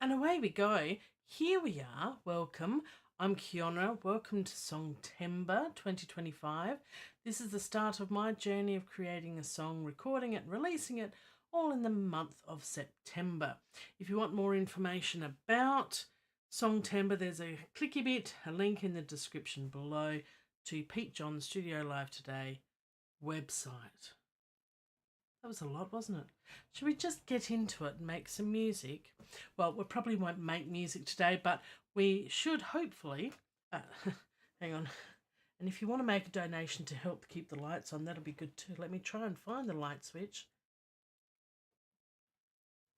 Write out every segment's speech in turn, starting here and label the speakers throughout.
Speaker 1: And away we go. Here we are. Welcome. I'm Keeonra. Welcome to Songtember 2025. This is the start of my journey of creating a song, recording it, releasing it, all in the month of September. If you want more information about Songtember, there's a clicky bit, a link in the description below to Pete John's Studio Live Today website. That was a lot, wasn't it? Should we just get into it and make some music? Well, we probably won't make music today, but we should hopefully... hang on. And if you want to make a donation to help keep the lights on, that'll be good too. Let me try and find the light switch.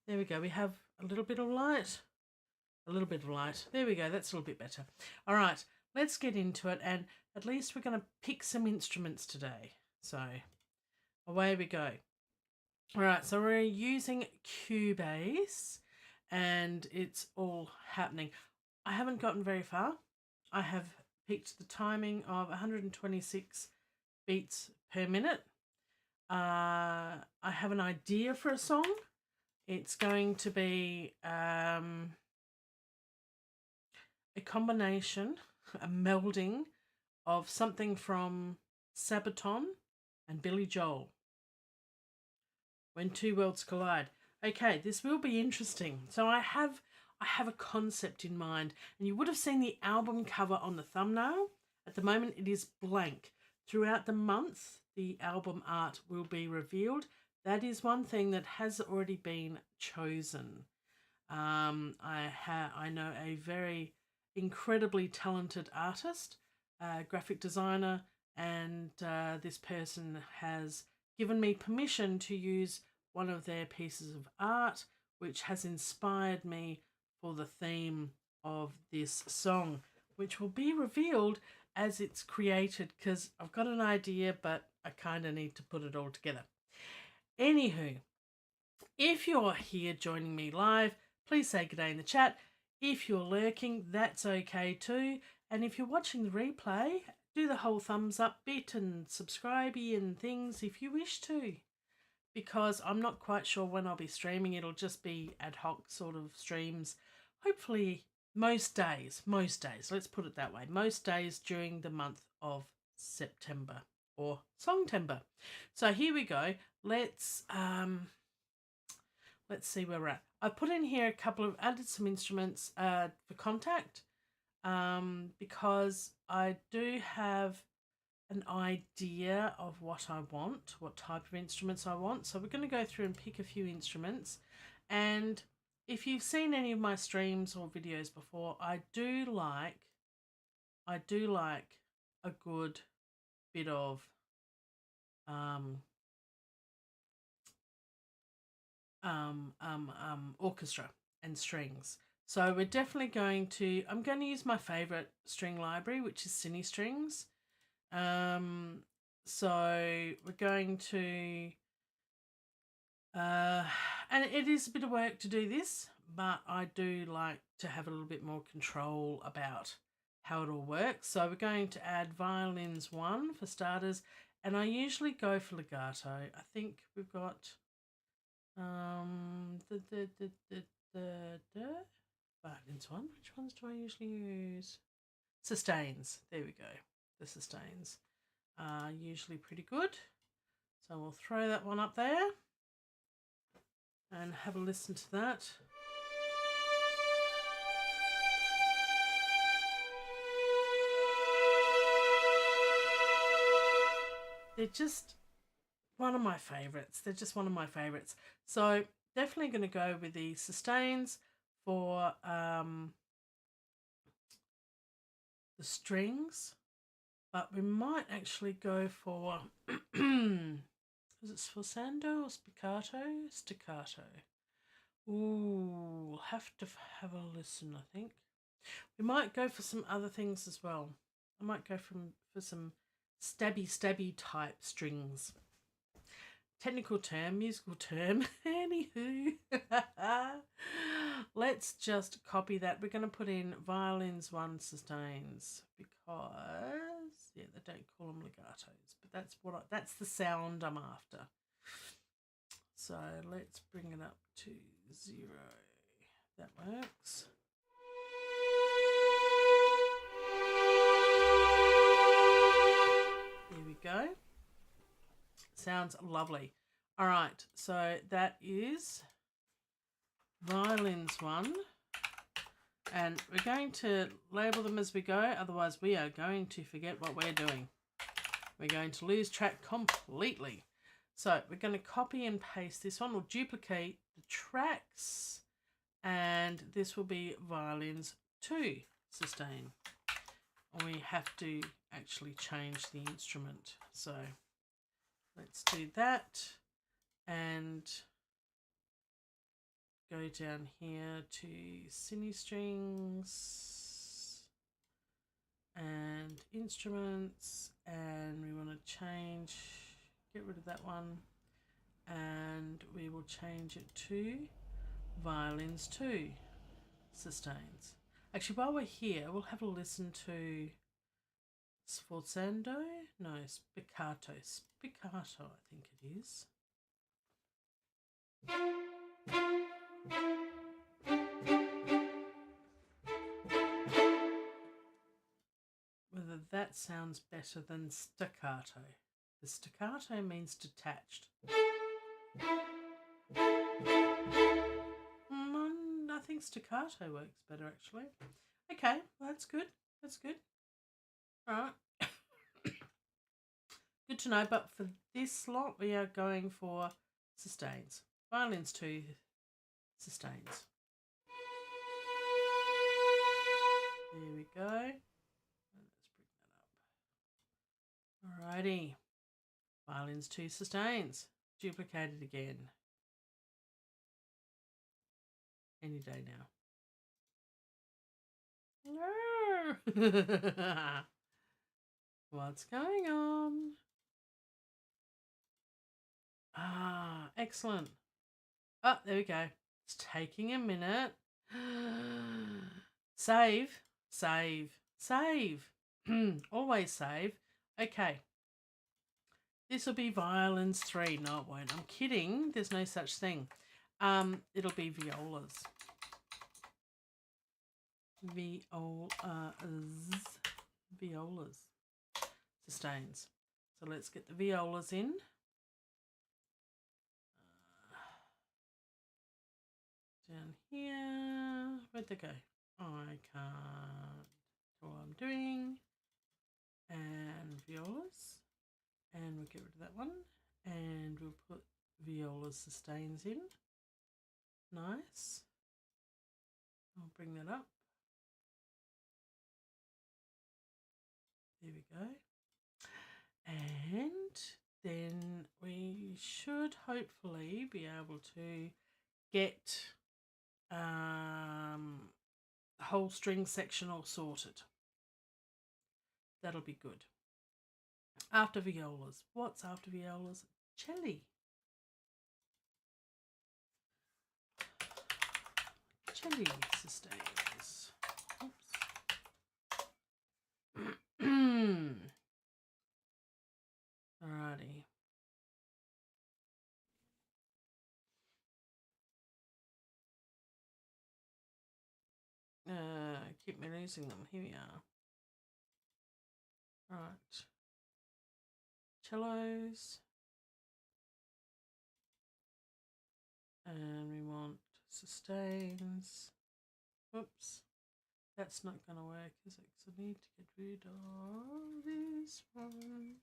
Speaker 1: There we go. We have a little bit of light. A little bit of light. There we go. That's a little bit better. All right. Let's get into it. And at least we're going to pick some instruments today. So away we go. All right, so we're using Cubase and it's all happening. I haven't gotten very far. I have picked the timing of 126 beats per minute. I have an idea for a song. It's going to be a combination, a melding of something from Sabaton and Billy Joel. When Two Worlds Collide. Okay, this will be interesting. So I have a concept in mind, and you would have seen the album cover on the thumbnail. At the moment, it is blank. Throughout the month, the album art will be revealed. That is one thing that has already been chosen. I know a very incredibly talented artist, graphic designer, and this person has given me permission to use one of their pieces of art, which has inspired me for the theme of this song, which will be revealed as it's created, because I've got an idea, but I kind of need to put it all together. Anywho, if you're here joining me live, please say good day in the chat. If you're lurking, that's okay too. And if you're watching the replay, do the whole thumbs up bit and subscribe-y and things if you wish to, because I'm not quite sure when I'll be streaming. It'll just be ad hoc sort of streams, hopefully most days, let's put it that way, most days during the month of September or Songtember. So here we go. Let's see where we're at. I've put in here added some instruments for contact, because I do have an idea of what I want, what type of instruments I want. So we're going to go through and pick a few instruments. And if you've seen any of my streams or videos before, I do like a good bit of orchestra and strings. So we're definitely I'm going to use my favorite string library, which is Cine Strings. So we're going to, and it is a bit of work to do this, but I do like to have a little bit more control about how it all works. So we're going to add violins 1 for starters, and I usually go for legato. I think we've got violins 1. Which ones do I usually use? Sustains. There we go. The sustains are usually pretty good. So we'll throw that one up there and have a listen to that. They're just one of my favourites. They're just one of my favourites. So definitely going to go with the sustains for the strings, but we might actually go for is it sforzando or spiccato? Staccato. Ooh, we'll have to have a listen, I think. We might go for some other things as well. I might go for some stabby type strings. Technical term, musical term. Anywho, let's just copy that. We're going to put in violins 1 sustains, because they don't call them legatos, but that's the sound I'm after. So let's bring it up to 0. That works. There we go. Sounds lovely. All right, so that is violins 1. And we're going to label them as we go, otherwise we are going to forget what we're doing. We're going to lose track completely. So we're going to copy and paste this one. We'll duplicate the tracks, and this will be violins 2 sustain. And we have to actually change the instrument. So let's do that and go down here to cine strings and instruments, and we want to change, get rid of that one, and we will change it to violins 2 sustains. Actually, while we're here, we'll have a listen to sforzando, no, spiccato, I think it is. Whether that sounds better than staccato. The staccato means detached. I think staccato works better actually. Okay, well, that's good. That's good. All right. Good to know, but for this lot, we are going for sustains. Violins 2 sustains. There we go. Let's bring that up. Alrighty. Violins 2 sustains. Duplicated again. Any day now. No. What's going on? Ah, excellent. Oh, there we go. It's taking a minute. Save, save, save. Always save. Okay. This will be violins 3. No, it won't. I'm kidding. There's no such thing. It'll be violas. Violas. Sustains. So let's get the violas in. Down here. Where'd they go? I can't do what I'm doing. And violas. And we'll get rid of that one. And we'll put viola sustains in. Nice. I'll bring that up. There we go. And then we should hopefully be able to get the whole string section all sorted. That'll be good. After violas. What's after violas? Cello. Cello sustains. Oops. Alrighty. Keep me losing them. Here we are. Right. Cellos. And we want sustains. Whoops. That's not going to work, is it? Because I need to get rid of this one.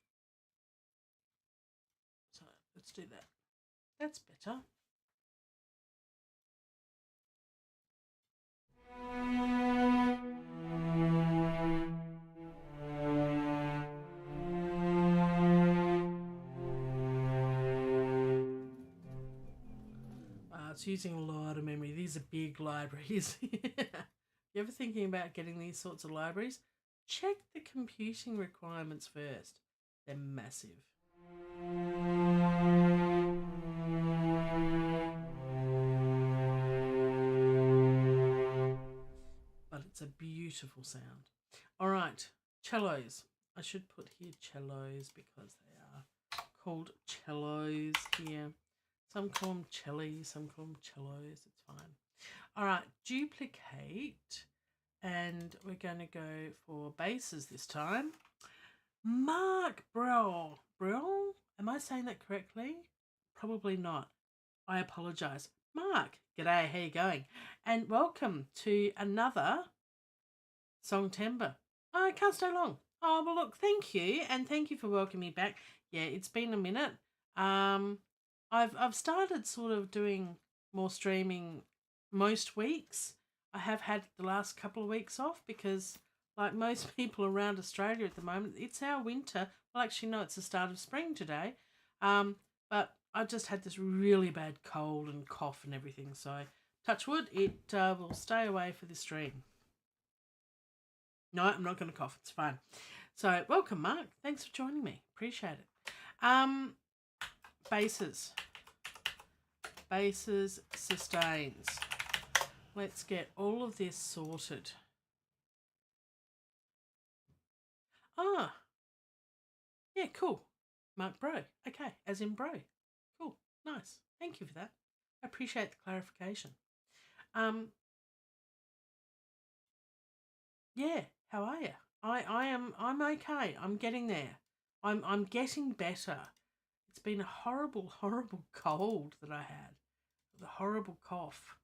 Speaker 1: So let's do that. That's better. It's using a lot of memory. These are big libraries. You ever thinking about getting these sorts of libraries? Check the computing requirements first. They're massive. But it's a beautiful sound. All right, cellos. I should put here cellos because they are called cellos here. Some call them cellies, some call them cellos. It's fine. All right, duplicate, and we're going to go for bases this time. Mark Brill. Brill? Am I saying that correctly? Probably not. I apologise. Mark, g'day, how you going? And welcome to another Songtember. Oh, I can't stay long. Oh, well, look, thank you, and thank you for welcoming me back. Yeah, it's been a minute. I've started sort of doing more streaming most weeks. I have had the last couple of weeks off because, like most people around Australia at the moment, it's our winter. Well, actually, no, it's the start of spring today. But I just had this really bad cold and cough and everything. So, touch wood, it will stay away for the stream. No, I'm not going to cough. It's fine. So, welcome, Mark. Thanks for joining me. Appreciate it. Bases. Bases, sustains. Let's get all of this sorted. Ah. Yeah, cool. Mark Bro. Okay, as in bro. Cool. Nice. Thank you for that. I appreciate the clarification. Yeah, how are you? I'm okay. I'm getting there. I'm getting better. It's been a horrible, horrible cold that I had. The horrible cough.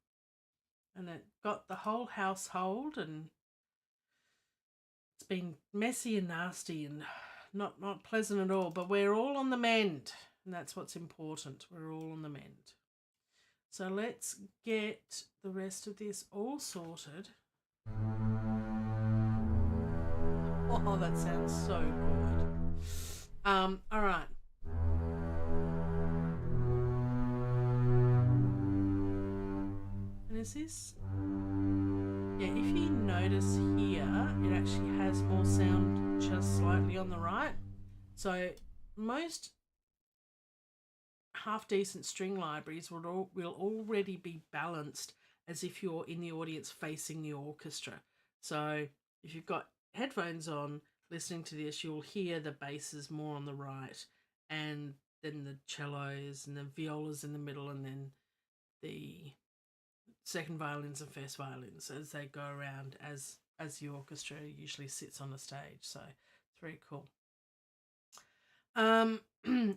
Speaker 1: And it got the whole household, and it's been messy and nasty and not pleasant at all, but we're all on the mend, and that's what's important. We're all on the mend. So let's get the rest of this all sorted. Oh, that sounds so good. All right. And is this? Yeah, if you notice here, it actually has more sound just slightly on the right. So most half-decent string libraries will already be balanced as if you're in the audience facing the orchestra. So if you've got headphones on listening to this, you'll hear the basses more on the right, and then the cellos and the violas in the middle, and then the second violins and first violins as they go around as the orchestra usually sits on the stage. So it's very cool.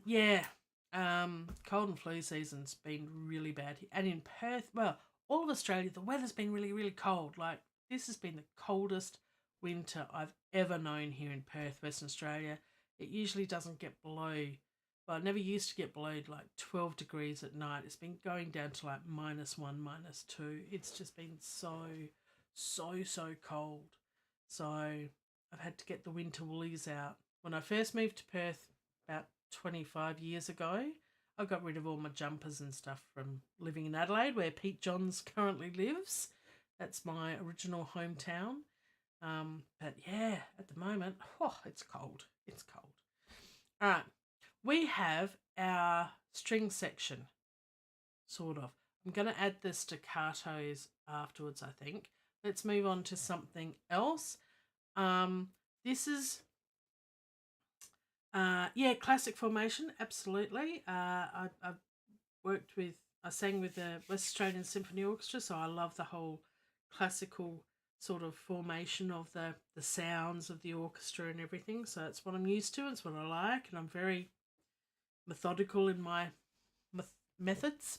Speaker 1: Yeah. Cold and flu season's been really bad. And in Perth, well, all of Australia, the weather's been really, really cold. Like, this has been the coldest winter I've ever known here in Perth, Western Australia. It usually doesn't get below, well, it never used to get below like 12 degrees at night. It's been going down to like -1, -2. It's just been so cold. So I've had to get the winter woolies out. When I first moved to Perth about 25 years ago, I got rid of all my jumpers and stuff from living in Adelaide, where Pete Johns currently lives. That's my original hometown. But yeah, at the moment, it's cold. It's cold. All right, we have our string section, sort of. I'm going to add the staccatos afterwards, I think. Let's move on to something else. This is classic formation, absolutely. I've I sang with the West Australian Symphony Orchestra, so I love the whole classical sort of formation of the sounds of the orchestra and everything. So it's what I'm used to, it's what I like, and I'm very methodical in my methods.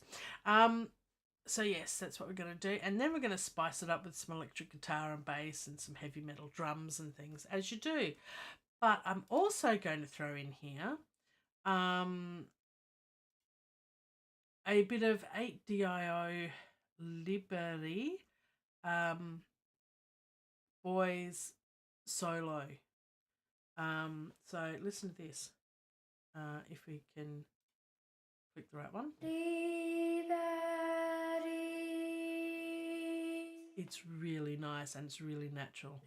Speaker 1: So yes, that's what we're going to do, and then we're going to spice it up with some electric guitar and bass and some heavy metal drums and things, as you do. But I'm also going to throw in here a bit of 8DIO Liberty boys solo. So listen to this. If we can click the right one. It's really nice and it's really natural.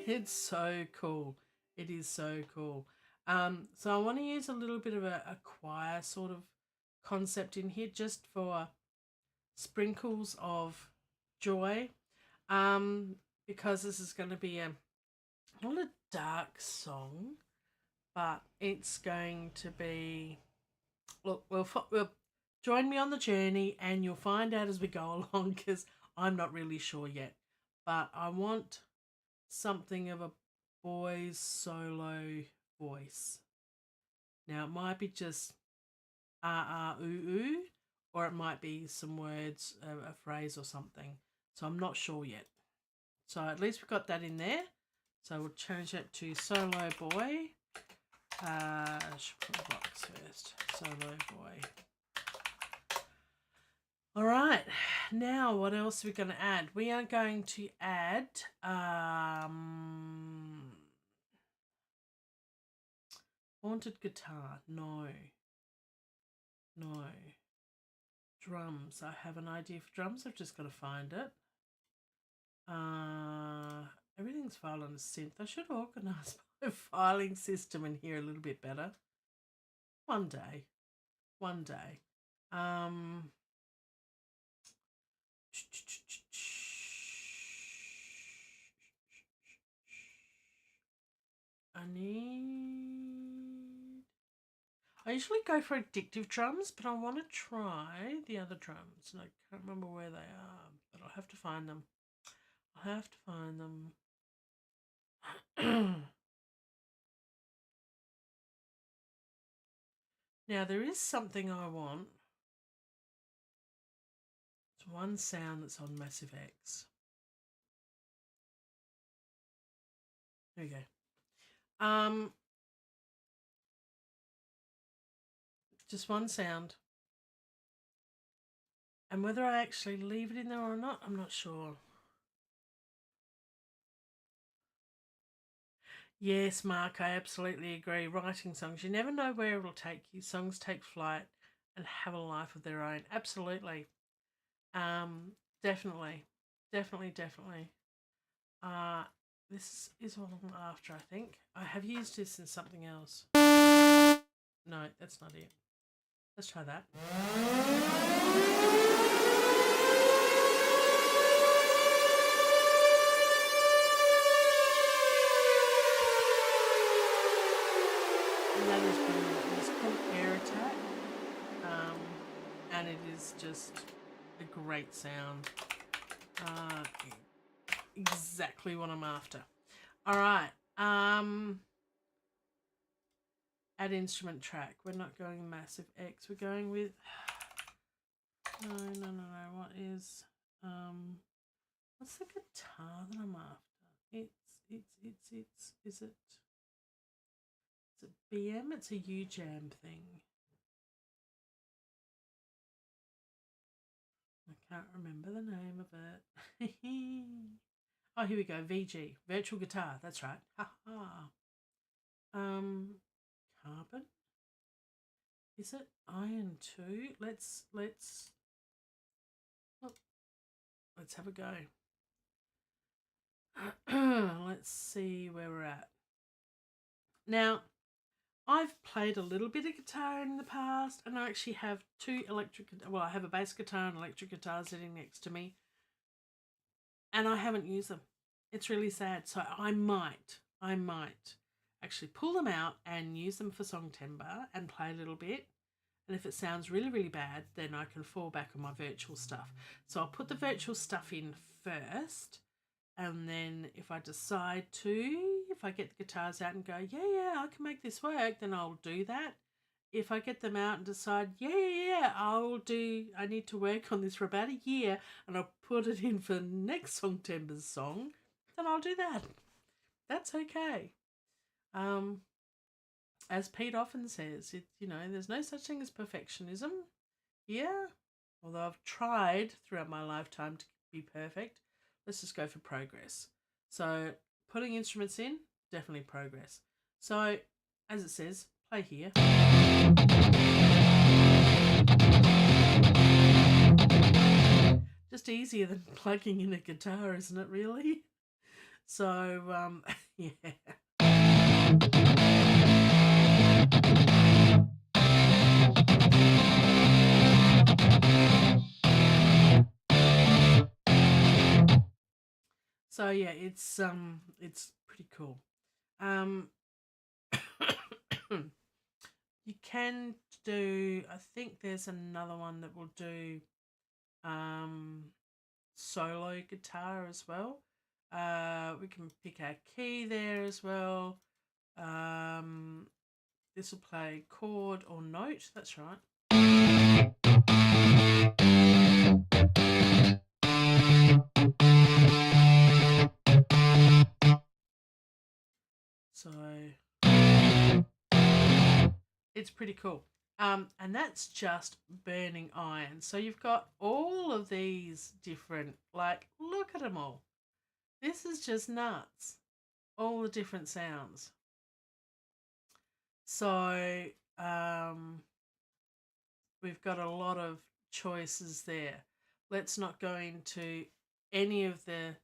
Speaker 1: It's so cool. It is so cool. So I want to use a little bit of a choir sort of concept in here, just for sprinkles of joy, because this is going to be a dark song, but it's going to be... Look, we'll join me on the journey and you'll find out as we go along, because I'm not really sure yet. But I want something of a boy's solo voice. Now, it might be just ooh, or it might be some words, a phrase or something. So I'm not sure yet. So at least we've got that in there. So we'll change that to solo boy. Should put a box first. Solo boy. All right. Now, what else are we going to add? We are going to add haunted guitar. No. Drums. I have an idea for drums. I've just got to find it. Everything's filed on a synth. I should organise my filing system in here a little bit better. One day. I usually go for addictive drums, but I want to try the other drums, and I can't remember where they are, but I'll have to find them. Now, there is something I want. It's one sound that's on Massive X. There we go. Just one sound. And whether I actually leave it in there or not, I'm not sure. Yes, Mark, I absolutely agree. Writing songs, you never know where it'll take you. Songs take flight and have a life of their own. Absolutely. Definitely. This is what I'm after, I think. I have used this in something else. No, that's not it. Let's try that. And that is brilliant. It's called Air Attack. And it is just a great sound. Exactly what I'm after. All right. Add instrument track. We're not going Massive X. We're going with... No. What is... what's the guitar that I'm after? Is it BM? It's a U-Jam thing. I can't remember the name of it. Oh, here we go. VG. Virtual guitar. That's right. Carbon. Is it iron 2? Let's have a go. Let's see where we're at. Now, I've played a little bit of guitar in the past, and I actually have two electric... Well, I have a bass guitar and electric guitar sitting next to me, and I haven't used them. It's really sad. So I might actually pull them out and use them for songtember and play a little bit. And if it sounds really, really bad, then I can fall back on my virtual stuff. So I'll put the virtual stuff in first, and then if I decide to, if I get the guitars out and go, yeah, I can make this work, then I'll do that. If I get them out and decide, I need to work on this for about a year, and I'll put it in for next Songtember's song, then I'll do that. That's okay. As Pete often says, there's no such thing as perfectionism. Yeah, although I've tried throughout my lifetime to be perfect, let's just go for progress. So putting instruments in, definitely progress. So as it says, play here. Just easier than plugging in a guitar, isn't it, really? So, yeah. So yeah, it's pretty cool. You can do, I think there's another one that will do solo guitar as well. We can pick our key there as well. This will play chord or note, that's right. So it's pretty cool. And that's just burning iron. So you've got all of these different, like, look at them all. This is just nuts. All the different sounds. So we've got a lot of choices there. Let's not go into any of the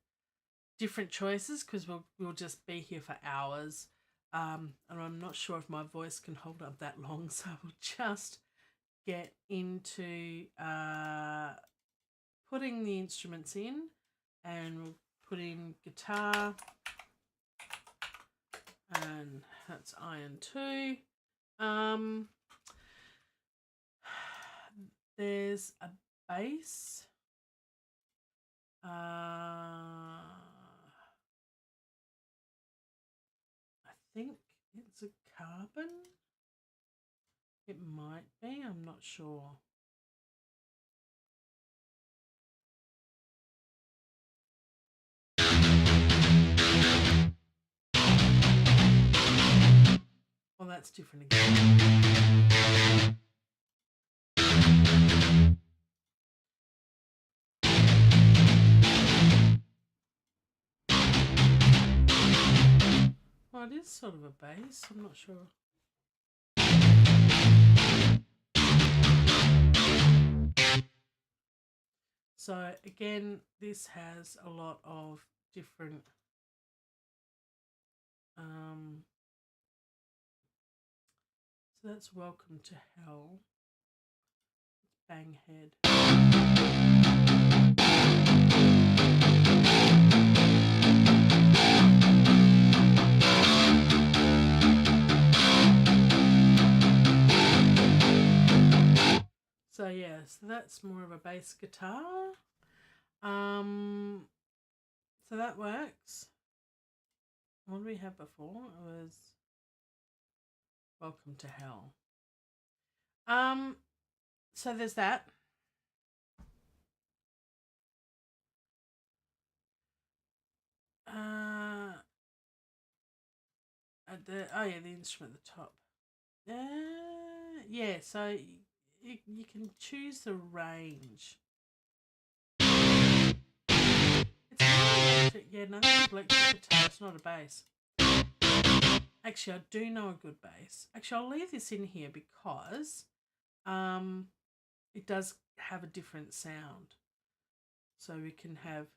Speaker 1: different choices because we'll just be here for hours. And I'm not sure if my voice can hold up that long, so we'll just get into putting the instruments in, and we'll put in guitar, and that's iron 2. There's a bass. I think it's a carbon. It might be, I'm not sure. Well, that's different again. Well, it is sort of a bass, I'm not sure. So again, this has a lot of different so that's Welcome to Hell. Bang head. So yeah, so that's more of a bass guitar. So that works. What did we have before? It was Welcome to Hell. So there's that. The instrument at the top. Yeah, so you can choose the range. It's not electric. Yeah, no, that's electric guitar. It's not a bass. Actually, I do know a good bass. Actually, I'll leave this in here because it does have a different sound. So we can have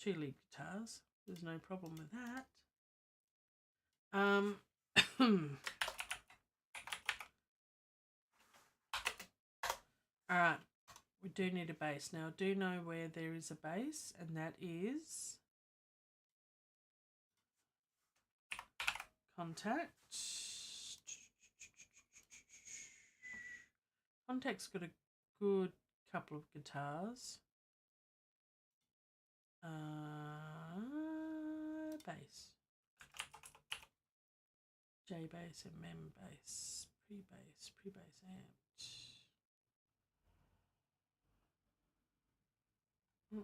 Speaker 1: 2 lead guitars. There's no problem with that. All right, we do need a bass. Now, I do know where there is a bass, and that is Contact. Contact's got a good couple of guitars. Bass. J bass and mem bass. Pre-bass amped. I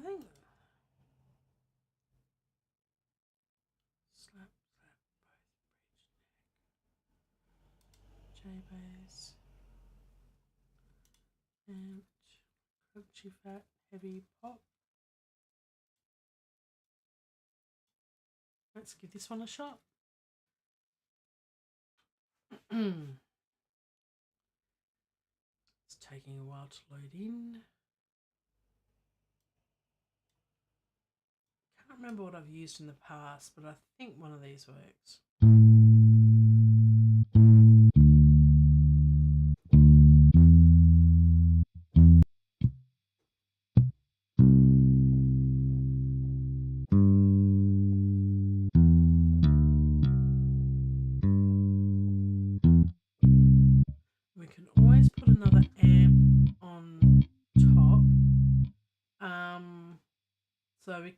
Speaker 1: think slap both bridge neck. J bass. Amped. Crunchy fat heavy pop. Let's give this one a shot. It's taking a while to load in. Can't remember what I've used in the past, but I think one of these works.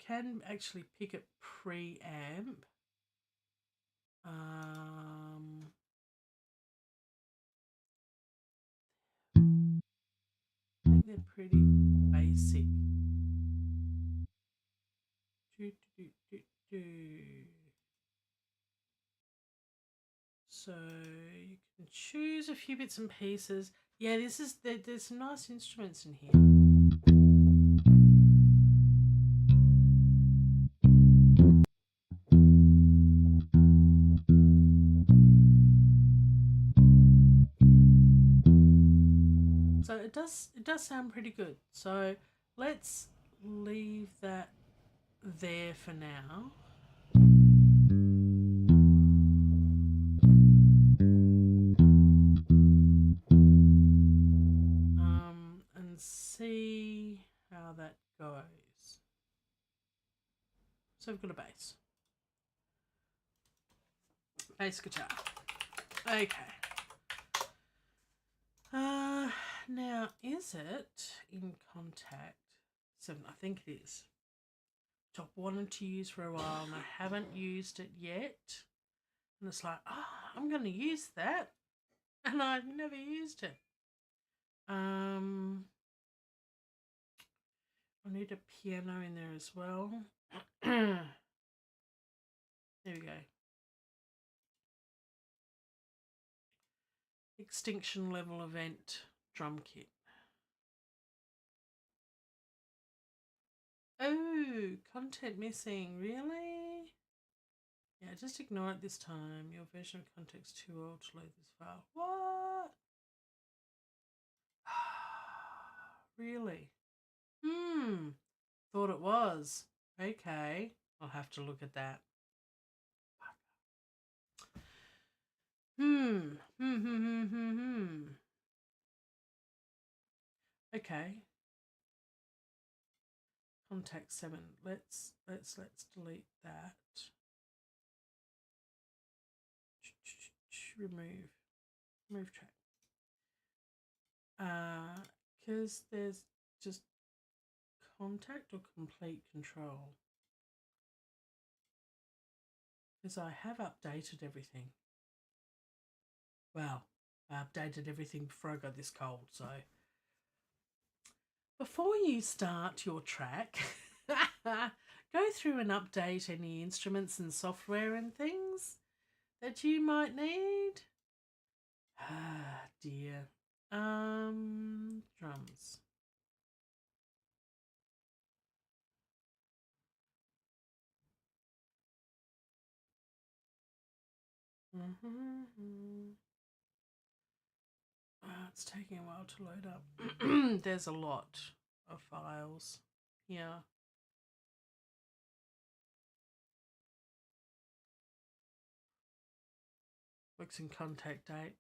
Speaker 1: can actually pick it preamp. I think they're pretty basic. So you can choose a few bits and pieces. Yeah, there's some nice instruments in here. So it does sound pretty good. So let's leave that there for now. And see how that goes. So we've got a bass guitar. Okay. Now is it in contact 7? I think it is. Which I've wanted to use for a while and I haven't used it yet. And it's like, oh, I'm going to use that, and I've never used it. I need a piano in there as well. There we go. Extinction level event drum kit. Oh, content missing, really? Yeah, just ignore it this time. Your version of content's too old to load this file. What? Really? Thought it was. Okay, I'll have to look at that. Okay. Contact 7. Let's delete that. Remove track. Because there's just contact or complete control. Because I have updated everything. Well, I updated everything before I got this cold, so before you start your track, go through and update any instruments and software and things that you might need. Ah, dear. Drums. It's taking a while to load up. There's a lot of files here. Looks in contact date.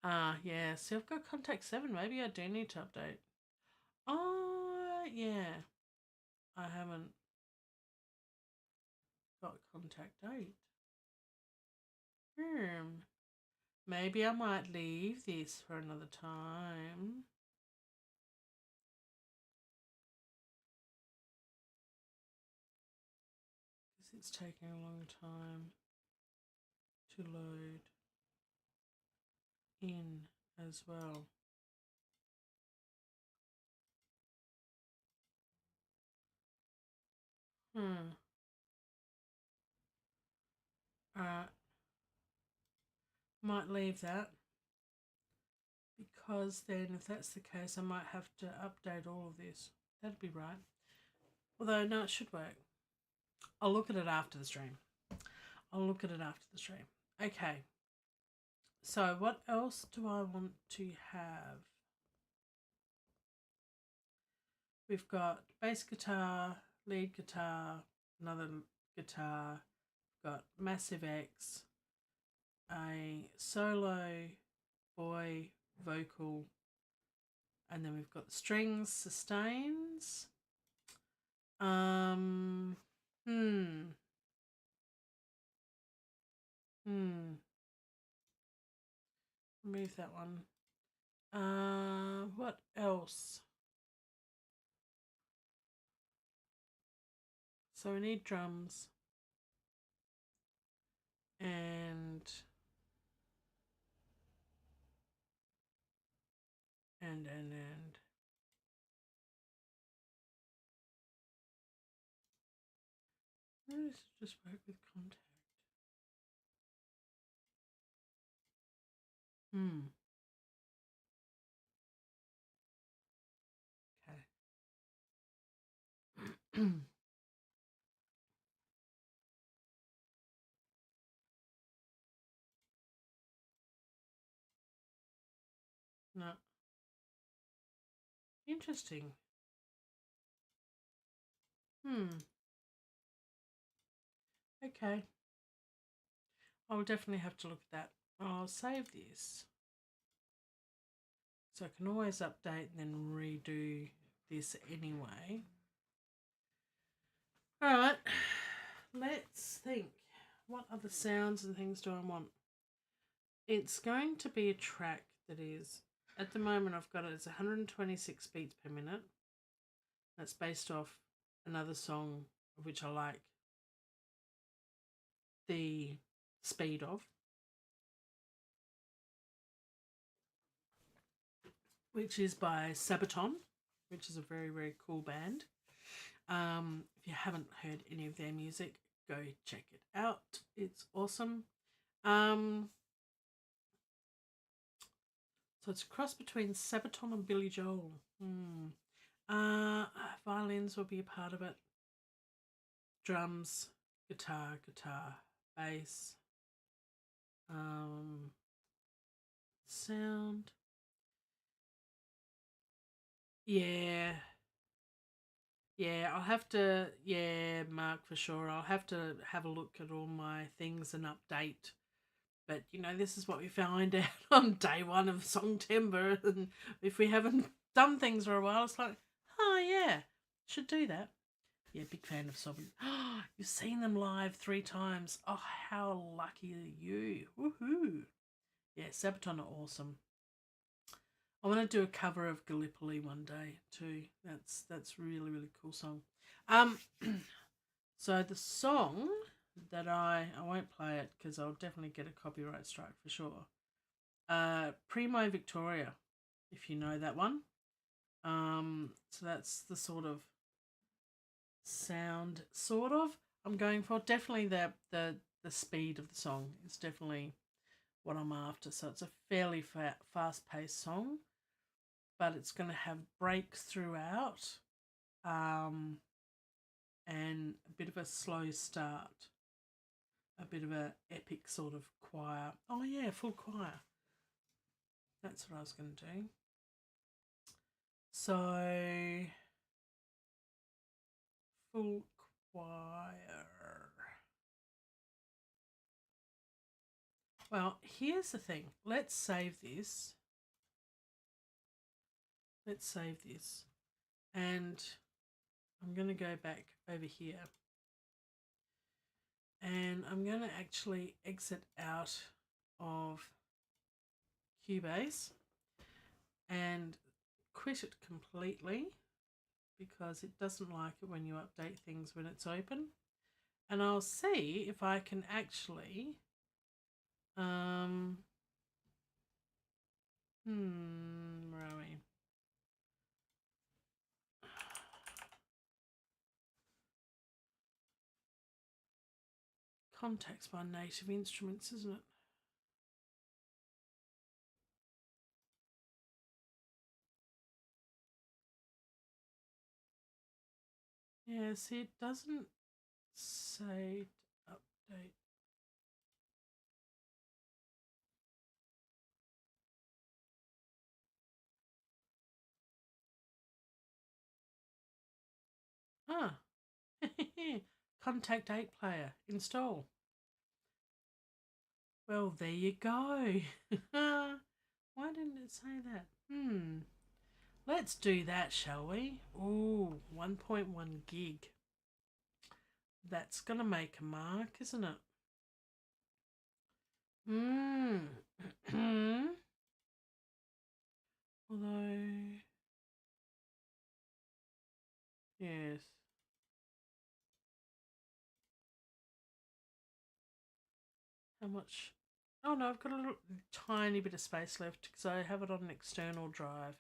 Speaker 1: Yeah, see, I've got contact 7. Maybe I do need to update. Oh, yeah. I haven't got contact date. Maybe I might leave this for another time. Because it's taking a long time to load in as well. Alright. Might leave that. Because then if that's the case, I might have to update all of this. That'd be right. Although, no, it should work. I'll look at it after the stream. Okay. So what else do I want to have? We've got bass guitar, lead guitar, another guitar, we've got Massive X, a solo boy vocal, and then we've got the strings, sustains. Remove that one. What else? So we need drums and let's just work with contact. Okay. No. Interesting. Okay. I'll definitely have to look at that. I'll save this. So I can always update and then redo this anyway. All right. Let's think. What other sounds and things do I want? It's going to be a track that is, at the moment I've got it as 126 beats per minute. That's based off another song which I like the speed of, which is by Sabaton, which is a very, very cool band. If you haven't heard any of their music, go check it out. It's awesome. So it's a cross between Sabaton and Billy Joel. Violins will be a part of it. Drums, guitar, bass, sound. Yeah, I'll have to, Mark, for sure. I'll have to have a look at all my things and update. But, this is what we find out on day one of Songtember. And if we haven't done things for a while, it's like, oh, yeah, should do that. Yeah, big fan of Sobby. Oh, you've seen them live 3 times. Oh, how lucky are you. Woohoo. Yeah, Sabaton are awesome. I want to do a cover of Gallipoli one day too. That's really, really cool song. So the song that I won't play it because I'll definitely get a copyright strike for sure. Primo Victoria, if you know that one. So that's the sort of sound I'm going for. Definitely the speed of the song is definitely what I'm after. So it's a fairly fast-paced song, but it's going to have breaks throughout, and a bit of a slow start, a bit of a epic sort of choir. Oh yeah, full choir. That's what I was going to do. So full choir. Well, here's the thing. Let's save this. And I'm going to go back over here. And I'm going to actually exit out of Cubase and quit it completely because it doesn't like it when you update things when it's open. And I'll see if I can actually where are we? Contacts by Native Instruments, isn't it? Yeah, see, it doesn't say to update. Ah, Contact 8 player, install. Well, there you go. Why didn't it say that? Let's do that, shall we? Ooh, 1.1 gig. That's going to make a mark, isn't it? Although, yes. How much? Oh no, I've got a little tiny bit of space left because I have it on an external drive.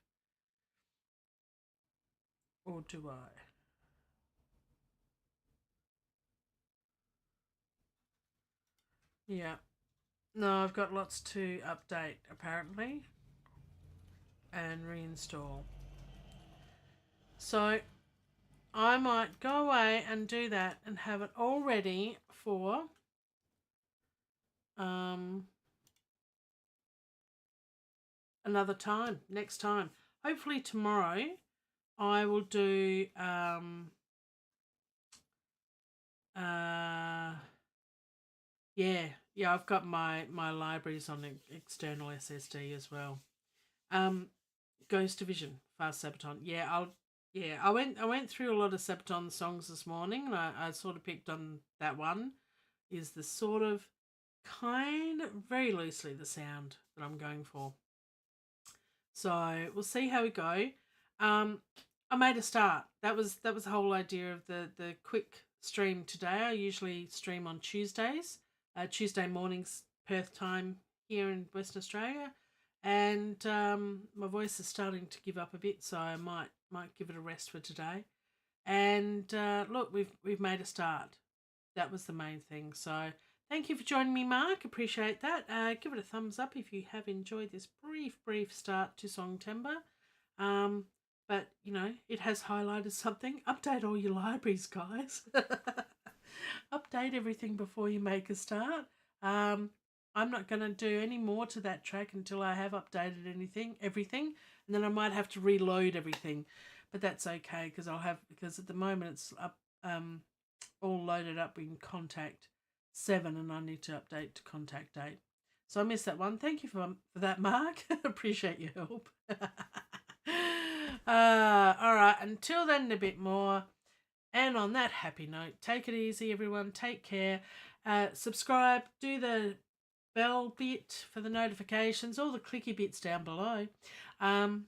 Speaker 1: Or do I? Yeah. No, I've got lots to update apparently and reinstall. So I might go away and do that and have it all ready for another time, next time. Hopefully tomorrow I will do yeah, I've got my libraries on an external SSD as well. Ghost Division, Fast Sabaton. I went through a lot of Sabaton songs this morning, and I sort of picked on that one. Is the sort of kind of very loosely the sound that I'm going for. So we'll see how we go. I made a start. That was the whole idea of the quick stream today. I usually stream on Tuesdays, Tuesday mornings Perth time here in Western Australia, and my voice is starting to give up a bit, so I might give it a rest for today. And look, we've made a start. That was the main thing. So thank you for joining me, Mark. Appreciate that. Give it a thumbs up if you have enjoyed this brief start to Songtember. But, you know, it has highlighted something. Update all your libraries, guys. Update everything before you make a start. I'm not going to do any more to that track until I have updated everything, and then I might have to reload everything. But that's okay because at the moment it's up all loaded up in Contact 7 and I need to update to Contact 8. So I missed that one. Thank you for that, Mark. Appreciate your help. All right, until then, a bit more. And on that happy note, take it easy, everyone. Take care. Subscribe. Do the bell bit for the notifications, all the clicky bits down below. And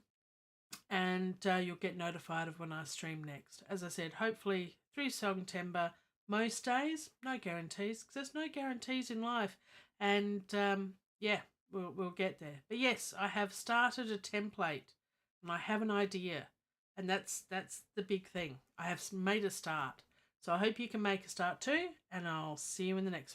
Speaker 1: you'll get notified of when I stream next. As I said, hopefully through Songtember, most days, no guarantees, because there's no guarantees in life. And yeah, we'll get there. But yes, I have started a template and I have an idea. And that's the big thing. I have made a start. So I hope you can make a start too, and I'll see you in the next one.